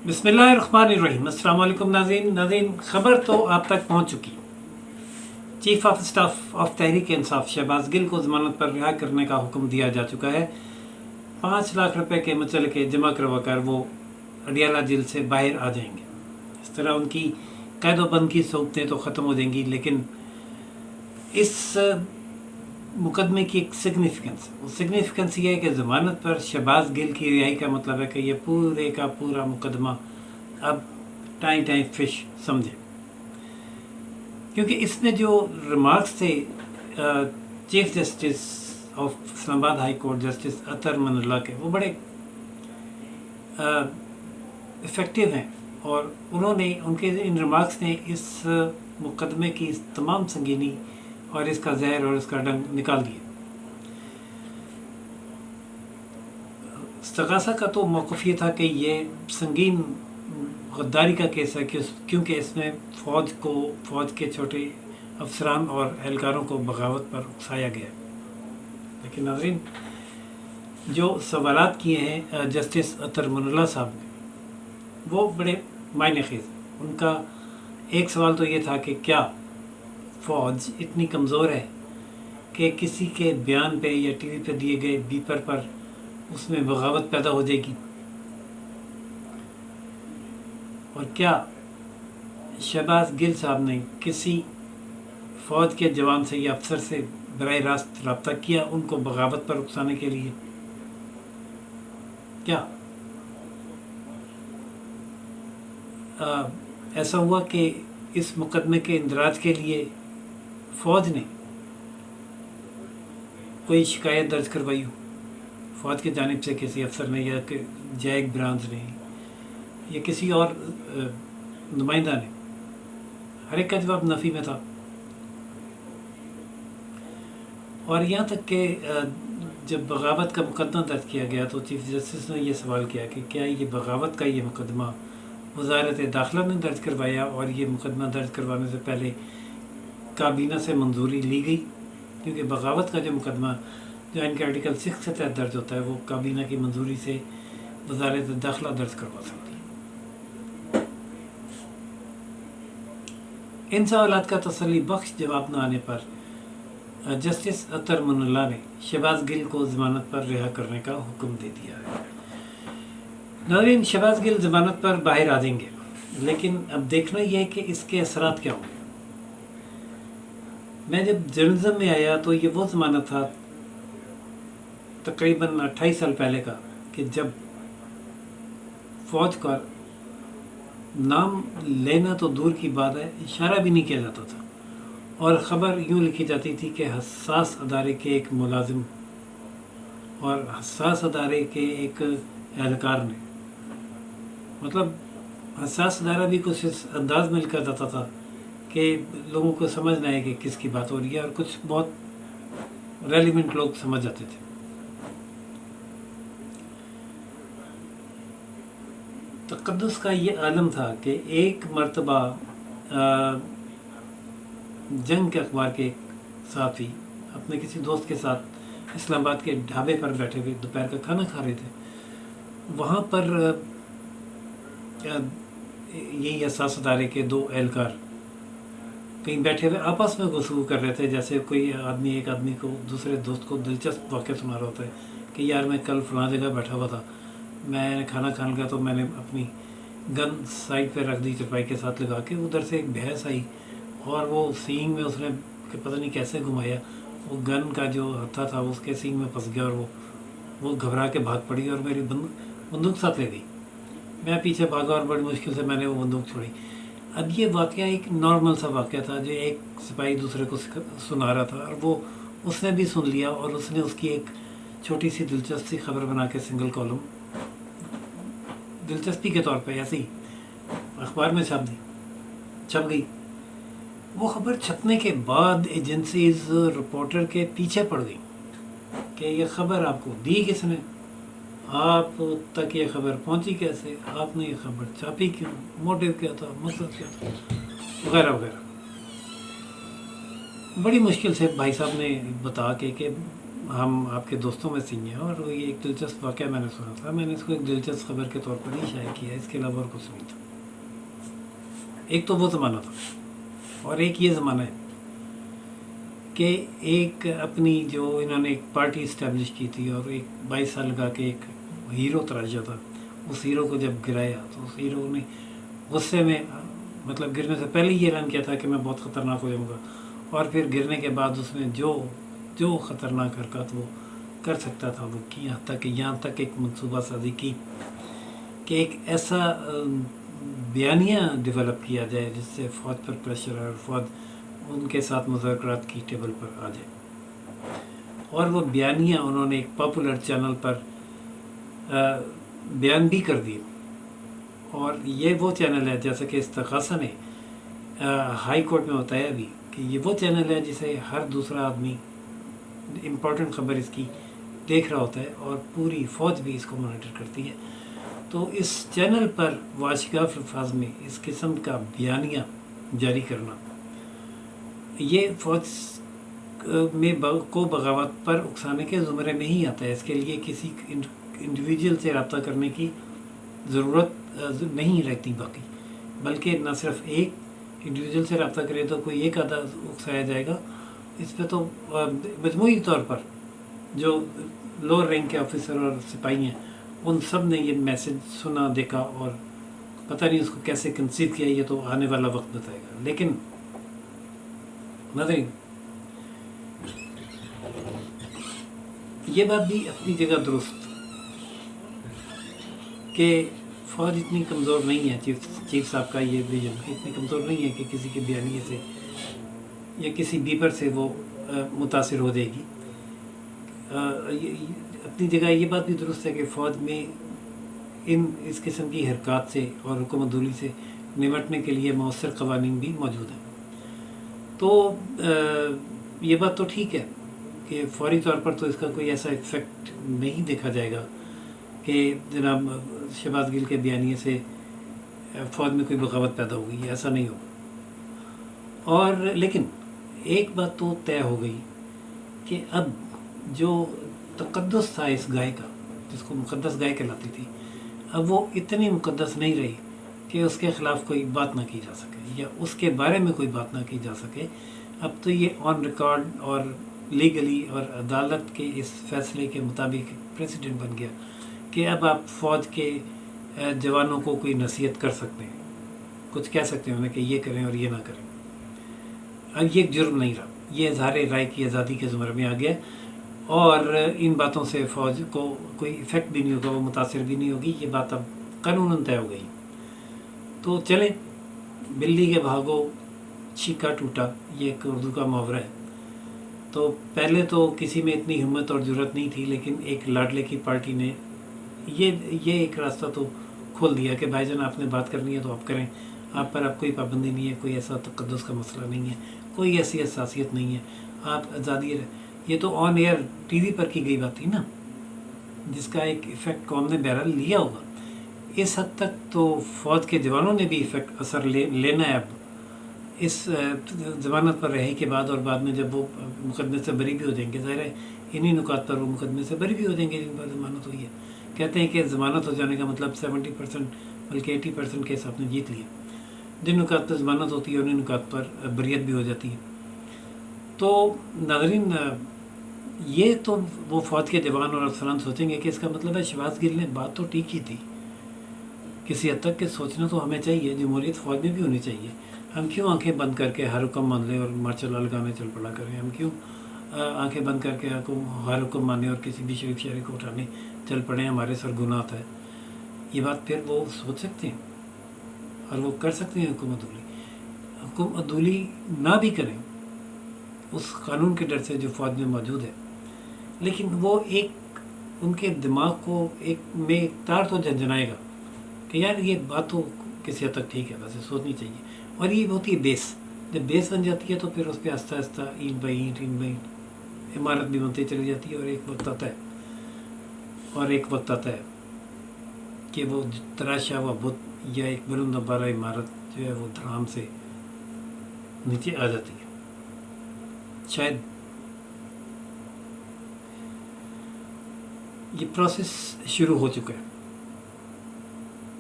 बिस्मिल्लाहिर्रहमानिर्रहीम। अस्सलाम वालेकुम नाज़रीन, खबर तो आप तक पहुंच चुकी। Chief of staff of Tehreek Insaf Shahbaz Gill को ज़मानत पर रिहा करने का हुक्म दिया जा चुका है। 5 लाख रुपए के मुचलके जमा करवाकर वो अडियाला जेल से बाहर आ जाएंगे। इस तरह उनकी कैद-ओ-बंद की सहूलतें तो ख़त्म हो जाएंगी, लेकिन इस मुकदमे की एक सिग्निफिकेंस ये है कि ज़मानत पर शहबाज गिल की रिहाई का मतलब है कि ये पूरे का पूरा मुकदमा अब टाइम फिश समझे, क्योंकि इसमें जो रिमार्क्स थे chief justice of Islamabad high court justice Athar Minallah के, वो बड़े इफ़ेक्टिव हैं और उन्होंने उनके इन रिमार्क्स ने इस मुकदमे की तमाम संगीनी और इसका जहर और इसका डंग निकाल दिया। इस्तग़ासा का तो मौक़िफ़ ये था कि ये संगीन गद्दारी का केस है, क्योंकि इसमें फ़ौज के छोटे अफसरान और एहलकारों को बगावत पर उकसाया गया। लेकिन नाज़रीन, जो सवालात किए हैं जस्टिस अतर मनल्ला साहब ने, वो बड़े मायने ख़ेज़। उनका एक सवाल तो ये था कि क्या फ़ौज इतनी कमज़ोर है कि किसी के बयान पे या टीवी पे दिए गए बीपर पर उसमें बगावत पैदा हो जाएगी, और क्या शहबाज गिल साहब ने किसी फ़ौज के जवान से या अफसर से बराह रास्त रब्ता किया उनको बगावत पर उकसाने के लिए? क्या ऐसा हुआ कि इस मुकदमे के इंदराज के लिए फ़ौज ने कोई शिकायत दर्ज करवाई हो, फ़ौज की जानिब से किसी अफसर ने या जैक ब्रांच ने या किसी और नुमाइंदा ने? हर एक का जवाब नफ़ी में था। और यहाँ तक कि जब बगावत का मुकदमा दर्ज किया गया तो चीफ जस्टिस ने यह सवाल किया कि क्या ये बगावत का ये मुकदमा वज़ारत दाखिला ने दर्ज करवाया और ये मुकदमा दर्ज करवाने से पहले काबीना से मंजूरी ली गई? क्योंकि बगावत का जो मुकदमा जो इनके आर्टिकल 6 के तहत दर्ज होता है, वो काबीना की मंजूरी से वज़ारत दाखिला दर्ज करवा सकती है। इन सवालात का तसल्ली बख्श जवाब न आने पर जस्टिस अतर मनल्ला ने शहबाज गिल को ज़मानत पर रिहा करने का हुक्म दे दिया है। नाज़रीन, शहबाज गिल ज़मानत पर बाहर आ जाएंगे, लेकिन अब देखना यह है कि इसके असरात क्या होंगे। मैं जब जर्नलिज्म में आया तो ये वो ज़माना था तकरीबन 28 साल पहले का, कि जब फ़ौज का नाम लेना तो दूर की बात है, इशारा भी नहीं किया जाता था, और ख़बर यूँ लिखी जाती थी कि हसास अदारे के एक मुलाजिम और हसास अदारे के एक एहलकार ने, मतलब हसास अदारा भी कुछ इस अंदाज में लिखा जाता था कि लोगों को समझ ना आए कि किसकी बात हो रही है, और कुछ बहुत रेलिवेंट लोग समझ जाते थे। तक़द्दुस का ये आलम था कि एक मर्तबा जंग के अखबार के साथी अपने किसी दोस्त के साथ इस्लामाबाद के ढाबे पर बैठे हुए दोपहर का खाना खा रहे थे। वहाँ पर यही हसास अदारे के 2 एहलकार कहीं बैठे हुए आपस में गुफ्तगू कर रहे थे, जैसे कोई आदमी एक आदमी को, दूसरे दोस्त को दिलचस्प वाक़या सुना रहा होता है कि यार मैं कल फलां जगह बैठा हुआ था, मैं खाना खाने लगा तो मैंने अपनी गन साइड पे रख दी चरपाई के साथ लगा के, उधर से एक भैंस आई और वो सींग में उसने पता नहीं कैसे घुमाया, वो गन का जो हत्था था उसके सींग में फंस गया और वो घबरा के भाग पड़ी और मेरी बंदूक साथ ले गई। मैं पीछे भागा और बड़ी मुश्किल से मैंने वो बंदूक छोड़ी। अब ये वाक़या एक नॉर्मल सा वाक़या था जो एक सिपाही दूसरे को सुना रहा था, और वो उसने भी सुन लिया और उसने उसकी एक छोटी सी दिलचस्प सी खबर बना के सिंगल कॉलम दिलचस्पी के तौर पे ऐसे ही अखबार में छप गई। वो खबर छपने के बाद एजेंसीज रिपोर्टर के पीछे पड़ गई कि ये खबर आपको दी किसने, आप तक ये खबर पहुंची कैसे, आपने ये खबर छापी क्यों, मोटिव क्या था, मतलब क्या था, वगैरह वगैरह। बड़ी मुश्किल से भाई साहब ने बता के कि हम आपके दोस्तों में से ही हैं, और ये एक दिलचस्प वाक़या मैंने सुना था, मैंने इसको एक दिलचस्प खबर के तौर पर ही शायद किया, इसके अलावा और कुछ नहीं था। एक तो वो ज़माना था और एक ये ज़माना है कि एक अपनी जो इन्होंने एक पार्टी इस्टेब्लिश की थी और एक 22 साल लगा के एक हीरो तराशा था, उस हीरो को जब गिराया तो उस हीरो ने गुस्से में, मतलब गिरने से पहले ही ऐलान किया था कि मैं बहुत ख़तरनाक हो जाऊँगा, और फिर गिरने के बाद उसने जो जो ख़तरनाक हरकत वो कर सकता था वो की, यहाँ तक एक मनसूबा साजी की कि एक ऐसा बयानिया डेवलप किया जाए जिससे फ़ौज पर प्रेशर और फ़ौज उनके साथ मुज़ाकरात की टेबल पर आ जाए। और वो बयानिया उन्होंने एक पॉपुलर चैनल पर बयान भी कर दिए, और ये वो चैनल है, जैसा कि इस्तग़ासा ने हाई कोर्ट में बताया भी कि ये वो चैनल है जिसे हर दूसरा आदमी इम्पोर्टेंट ख़बर इसकी देख रहा होता है और पूरी फ़ौज भी इसको मॉनिटर करती है। तो इस चैनल पर वाशिगाफ अल्फाज में इस किस्म का बयानिया जारी करना, ये फ़ौज में को बगावत पर उकसाने के ज़ुमरे में ही आता है। इसके लिए किसी इंडिविजुअल से रब्ता करने की ज़रूरत नहीं रहती बाकी, बल्कि न सिर्फ एक इंडिविजुअल से रब्ता करे तो कोई एक आधा उकसाया जाएगा, इस पर तो मजमूई तौर पर जो लोअर रैंक के ऑफिसर और सिपाही हैं उन सब ने ये मैसेज सुना, देखा, और पता नहीं उसको कैसे कंसीव किया, ये तो आने वाला वक्त बताएगा। लेकिन नाज़रीन, ये बात भी अपनी जगह दुरुस्त कि फ़ौज इतनी कमज़ोर नहीं है, चीफ साहब का ये विजन इतनी कमज़ोर नहीं है कि किसी के बयानिए से या किसी बीपर से वो मुतासिर हो जाएगी। अपनी जगह ये बात भी दुरुस्त है कि फ़ौज में इस किस्म की हरकत से और हुकूमतदूली से निमटने के लिए मौसर क़वानीन भी मौजूद हैं। तो ये बात तो ठीक है कि फ़ौरी तौर पर तो इसका कोई ऐसा इफ़ेक्ट नहीं देखा जाएगा कि जनाब शहबाज गिल के बयानिए से फ़ौज में कोई बगावत पैदा हो गई, ऐसा नहीं होगा। और लेकिन एक बात तो तय हो गई कि अब जो तक़द्दुस था इस गाय का, जिसको मुक़द्दस गाय कहलाती थी, अब वो इतनी मुक़द्दस नहीं रही कि उसके ख़िलाफ़ कोई बात ना की जा सके या उसके बारे में कोई बात ना की जा सके। अब तो ये ऑन रिकॉर्ड और लीगली और अदालत के इस फैसले के मुताबिक प्रेसिडेंट बन गया कि अब आप फ़ौज के जवानों को कोई नसीहत कर सकते हैं, कुछ कह सकते हैं उन्हें कि ये करें और ये ना करें। अब ये जुर्म नहीं रहा, ये इज़हार राय की आज़ादी के ज़ुमरे में आ गया, और इन बातों से फ़ौज को कोई इफ़ेक्ट भी नहीं होगा, वो मुतासिर भी नहीं होगी। ये बात अब कानूनन तय हो गई। तो चले, बिल्ली के भागो छीका टूटा, ये एक उर्दू का मुहावरा है। तो पहले तो किसी में इतनी हिम्मत और ज़रूरत नहीं थी, लेकिन एक लाडले की पार्टी ने ये एक रास्ता तो खोल दिया कि भाईजान आपने बात करनी है तो आप करें, आप पर अब कोई पाबंदी नहीं है, कोई ऐसा तक़द्दुस का मसला नहीं है, कोई ऐसी हसासियत नहीं है, आप आज़ादी। ये तो ऑन एयर टीवी पर की गई बात थी ना, जिसका एक इफ़ेक्ट कौम ने बहरहाल लिया होगा। इस हद तक तो फ़ौज के जवानों ने भी इफ़ेक्ट असर लेना है अब इस ज़मानत पर रहे के बाद, और बाद में जब वो मुकदमे से बरी भी हो जाएंगे। ज़ाहिर है इन्हीं नुकात पर वो मुकदमे से बरी भी हो जाएंगे जिन पर ज़मानत हुई है। कहते हैं कि ज़मानत हो जाने का मतलब 70% बल्कि 80% केस आपने जीत लिया। जिन नुकात पर ज़मानत होती है उन्हीं नुकात पर बरियत भी हो जाती है। तो नाज़रीन, ये तो वो फ़ौज के जवान और अफसरान सोचेंगे कि इसका मतलब है शहबाज गिल ने बात तो ठीक ही थी किसी हद तक, के सोचना तो हमें चाहिए, जमहूरियत फ़ौज में भी होनी चाहिए। हम क्यों आंखें बंद करके हर हुक्म मान लें और मार्शल लॉ लगाने चल पड़ा करें? हम क्यों आंखें बंद करके हर हुक्म माने और किसी भी शरीफ शहरी को उठाने चल पड़े, हमारे सर गुनाह है? ये बात फिर वो सोच सकते हैं और वो कर सकते हैं। हुकूमतदूली ना भी करें उस कानून के डर से जो फ़ौज में मौजूद है, लेकिन वो एक उनके दिमाग को एक तार तो झंझनाएगा कि यार ये बात तो किसी हद तक ठीक है, वैसे सोचनी चाहिए। और ये होती है बेस, जब बेस बन जाती है तो फिर उस पर आस्ता आस्ता ईंट बाई ईंट इमारत भी बनती चली जाती है, और एक वक्त आता है कि वो तराशा हुआ बुत या एक बुलंद बारा इमारत जो है वो धड़ाम से नीचे आ जाती है। शायद ये प्रोसेस शुरू हो चुका है।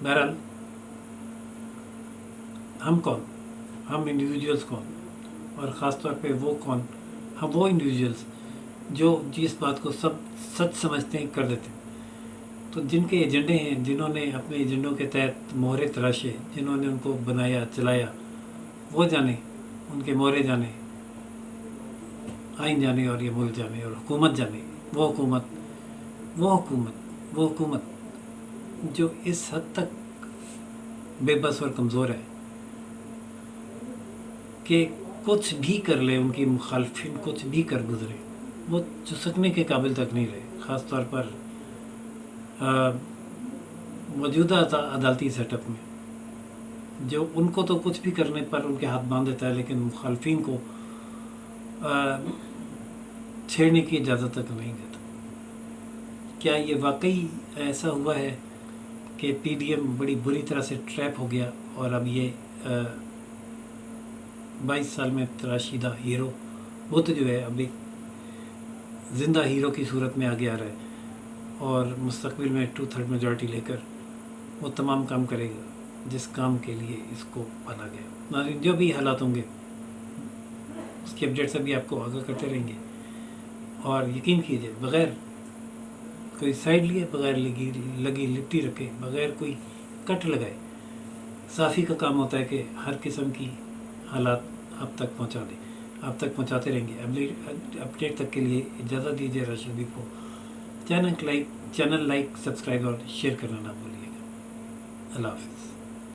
बहरहाल हम कौन, हम इंडिविजुअल्स कौन, और ख़ास तौर पे वो कौन, हम वो इंडिविजुअल्स जो जिस बात को सब सच समझते हैं कर देते हैं। तो जिनके एजेंडे हैं, जिन्होंने अपने एजेंडों के तहत मोहरे तराशे, जिन्होंने उनको बनाया चलाया, वो जाने, उनके मोहरे जाने, आइन जाने और ये मुल्क जाने, और हुकूमत जाने, वो हुकूमत जो इस हद तक बेबस और कमज़ोर है कि कुछ भी कर ले, उनकी मुखालफिन कुछ भी कर गुजरे, वो चुसकने के काबिल तक नहीं रहे। ख़ास तौर पर मौजूदा अदालती सेटअप में, जो उनको तो कुछ भी करने पर उनके हाथ बांध देता है, लेकिन मुखालफिन को छेड़ने की इजाज़त तक नहीं देता। क्या ये वाकई ऐसा हुआ है कि पीडीएम बड़ी बुरी तरह से ट्रैप हो गया और अब ये 22 साल में तराशीदा हीरो बुत जो है अब एक ज़िंदा हीरो की सूरत में आगे आ रहा है, और मुस्तकबिल में 2/3 मेजॉरिटी लेकर वो तमाम काम करेगा जिस काम के लिए इसको पाला गया। नाज़रीन, जो भी हालात होंगे उसकी अपडेट से भी आपको आगाह करते रहेंगे, और यकीन कीजिए बग़ैर कोई साइड लिए, बग़ैर लगी लिट्टी रखे, बग़ैर कोई कट लगाए, साफ़ी का काम होता है कि हर किस्म की हालात आप तक पहुंचा दें, आप तक पहुंचाते रहेंगे। अगली अपडेट तक के लिए इजाज़त दीजिए राशिद को। चैनल लाइक, सब्सक्राइब और शेयर करना ना भूलिएगा। अल्लाह हाफ़िज़।